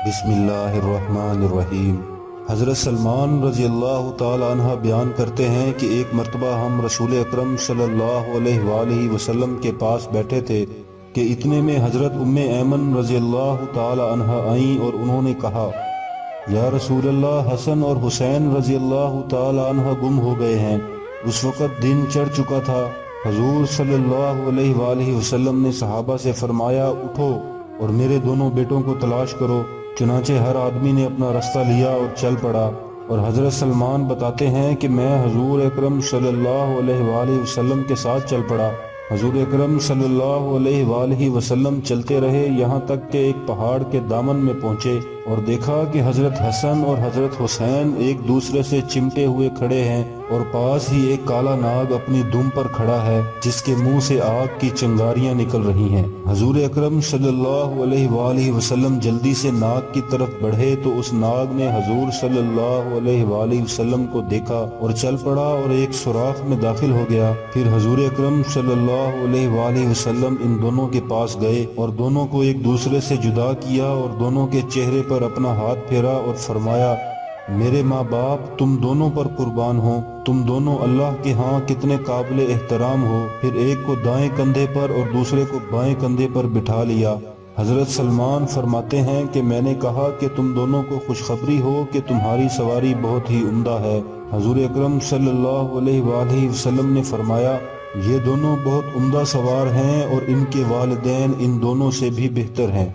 بسم اللہ الرحمن الرحیم۔ حضرت سلمان رضی اللہ تعالی عنہ بیان کرتے ہیں کہ ایک مرتبہ ہم رسول اکرم صلی اللہ علیہ وآلہ وسلم کے پاس بیٹھے تھے کہ اتنے میں حضرت ام ایمن رضی اللہ تعالی عنہ آئیں اور انہوں نے کہا، یا رسول اللہ، حسن اور حسین رضی اللہ تعالی عنہ گم ہو گئے ہیں۔ اس وقت دن چڑھ چکا تھا۔ حضور صلی اللہ علیہ وآلہ وسلم نے صحابہ سے فرمایا، اٹھو اور میرے دونوں بیٹوں کو تلاش کرو۔ چنانچہ ہر آدمی نے اپنا رستہ لیا اور چل پڑا۔ اور حضرت سلمان بتاتے ہیں کہ میں حضور اکرم صلی اللہ علیہ وآلہ وسلم کے ساتھ چل پڑا۔ حضور اکرم صلی اللہ علیہ وآلہ وسلم چلتے رہے یہاں تک کہ ایک پہاڑ کے دامن میں پہنچے اور دیکھا کہ حضرت حسن اور حضرت حسین ایک دوسرے سے چمٹے ہوئے کھڑے ہیں اور پاس ہی ایک کالا ناگ اپنی دم پر کھڑا ہے جس کے منہ سے آگ کی چنگاریاں نکل رہی ہیں۔ حضور اکرم صلی اللہ علیہ وآلہ وسلم جلدی سے ناگ کی طرف بڑھے تو اس ناگ نے حضور صلی اللہ علیہ وآلہ وسلم کو دیکھا اور چل پڑا اور ایک سوراخ میں داخل ہو گیا۔ پھر حضور اکرم صلی اللہ علیہ وآلہ وسلم ان دونوں کے پاس گئے اور دونوں کو ایک دوسرے سے جدا کیا اور دونوں کے چہرے پر اپنا ہاتھ پھیرا اور فرمایا، میرے ماں باپ تم دونوں پر قربان ہوں، تم دونوں اللہ کے ہاں کتنے قابل احترام ہو۔ پھر ایک کو دائیں کندھے پر اور دوسرے کو بائیں کندھے پر بٹھا لیا۔ حضرت سلمان فرماتے ہیں کہ میں نے کہا کہ تم دونوں کو خوشخبری ہو کہ تمہاری سواری بہت ہی عمدہ ہے۔ حضور اکرم صلی اللہ علیہ وآلہ وسلم نے فرمایا، یہ دونوں بہت عمدہ سوار ہیں اور ان کے والدین ان دونوں سے بھی بہتر ہیں۔